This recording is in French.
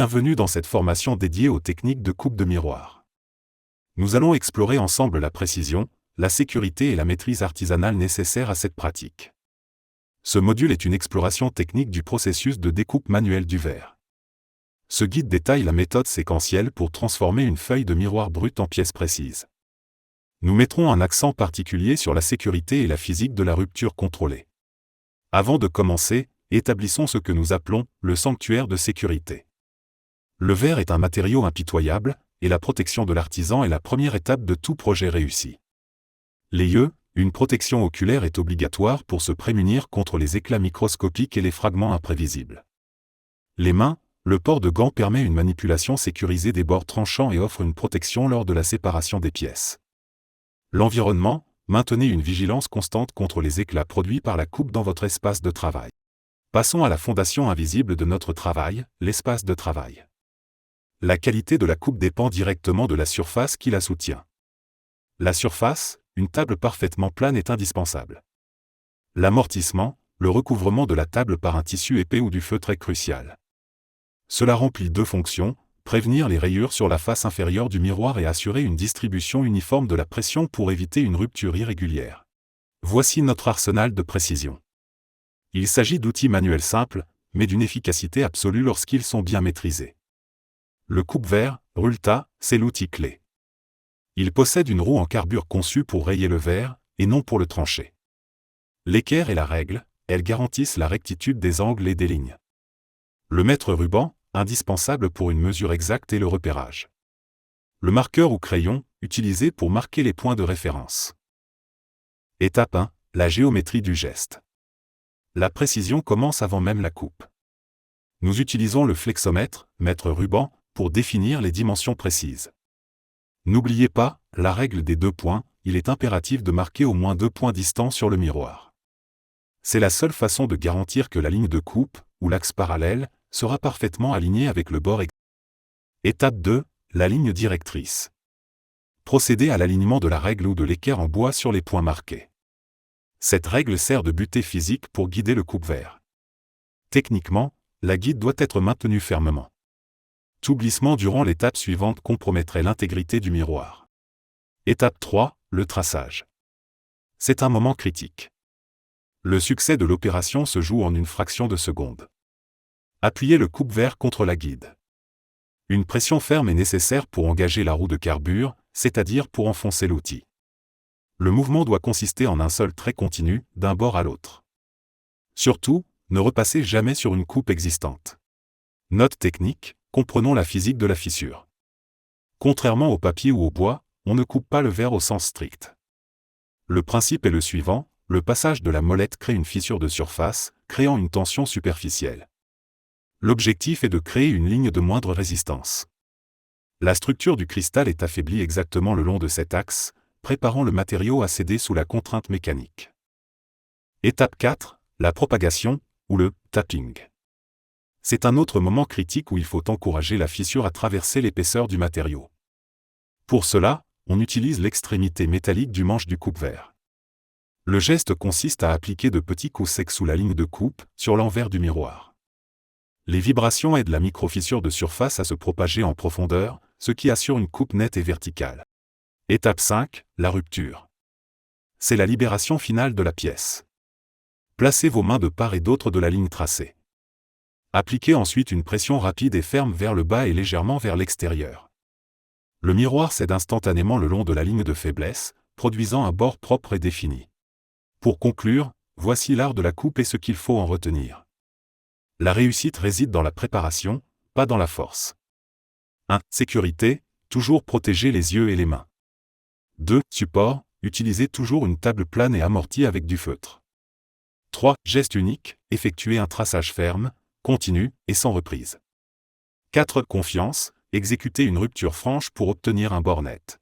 Bienvenue dans cette formation dédiée aux techniques de coupe de miroir. Nous allons explorer ensemble la précision, la sécurité et la maîtrise artisanale nécessaires à cette pratique. Ce module est une exploration technique du processus de découpe manuelle du verre. Ce guide détaille la méthode séquentielle pour transformer une feuille de miroir brute en pièces précises. Nous mettrons un accent particulier sur la sécurité et la physique de la rupture contrôlée. Avant de commencer, établissons ce que nous appelons le sanctuaire de sécurité. Le verre est un matériau impitoyable, et la protection de l'artisan est la première étape de tout projet réussi. Les yeux, une protection oculaire est obligatoire pour se prémunir contre les éclats microscopiques et les fragments imprévisibles. Les mains, le port de gants permet une manipulation sécurisée des bords tranchants et offre une protection lors de la séparation des pièces. L'environnement, maintenez une vigilance constante contre les éclats produits par la coupe dans votre espace de travail. Passons à la fondation invisible de notre travail, l'espace de travail. La qualité de la coupe dépend directement de la surface qui la soutient. La surface, une table parfaitement plane est indispensable. L'amortissement, le recouvrement de la table par un tissu épais ou du feutre est crucial. Cela remplit deux fonctions, prévenir les rayures sur la face inférieure du miroir et assurer une distribution uniforme de la pression pour éviter une rupture irrégulière. Voici notre arsenal de précision. Il s'agit d'outils manuels simples, mais d'une efficacité absolue lorsqu'ils sont bien maîtrisés. Le coupe-verre, Rulta, c'est l'outil clé. Il possède une roue en carbure conçue pour rayer le verre, et non pour le trancher. L'équerre est la règle, elles garantissent la rectitude des angles et des lignes. Le mètre-ruban, indispensable pour une mesure exacte et le repérage. Le marqueur ou crayon, utilisé pour marquer les points de référence. Étape 1, la géométrie du geste. La précision commence avant même la coupe. Nous utilisons le flexomètre, mètre-ruban, pour définir les dimensions précises. N'oubliez pas, la règle des 2 points, il est impératif de marquer au moins 2 points distants sur le miroir. C'est la seule façon de garantir que la ligne de coupe, ou l'axe parallèle, sera parfaitement aligné avec le bord exact. Étape 2, la ligne directrice. Procédez à l'alignement de la règle ou de l'équerre en bois sur les points marqués. Cette règle sert de butée physique pour guider le coupe-verre. Techniquement, la guide doit être maintenue fermement. Tout glissement durant l'étape suivante compromettrait l'intégrité du miroir. Étape 3, le traçage. C'est un moment critique. Le succès de l'opération se joue en une fraction de seconde. Appuyez le coupe-verre contre la guide. Une pression ferme est nécessaire pour engager la roue de carbure, c'est-à-dire pour enfoncer l'outil. Le mouvement doit consister en un seul trait continu, d'un bord à l'autre. Surtout, ne repassez jamais sur une coupe existante. Note technique, comprenons la physique de la fissure. Contrairement au papier ou au bois, on ne coupe pas le verre au sens strict. Le principe est le suivant, le passage de la molette crée une fissure de surface, créant une tension superficielle. L'objectif est de créer une ligne de moindre résistance. La structure du cristal est affaiblie exactement le long de cet axe, préparant le matériau à céder sous la contrainte mécanique. Étape 4, la propagation, ou le tapping. C'est un autre moment critique où il faut encourager la fissure à traverser l'épaisseur du matériau. Pour cela, on utilise l'extrémité métallique du manche du coupe-verre. Le geste consiste à appliquer de petits coups secs sous la ligne de coupe, sur l'envers du miroir. Les vibrations aident la microfissure de surface à se propager en profondeur, ce qui assure une coupe nette et verticale. Étape 5, la rupture. C'est la libération finale de la pièce. Placez vos mains de part et d'autre de la ligne tracée. Appliquez ensuite une pression rapide et ferme vers le bas et légèrement vers l'extérieur. Le miroir cède instantanément le long de la ligne de faiblesse, produisant un bord propre et défini. Pour conclure, voici l'art de la coupe et ce qu'il faut en retenir. La réussite réside dans la préparation, pas dans la force. 1. Sécurité, toujours protéger les yeux et les mains. 2. Support, utilisez toujours une table plane et amortie avec du feutre. 3. Geste unique, effectuez un traçage ferme, continu et sans reprise. 4. Confiance, exécutez une rupture franche pour obtenir un bord net.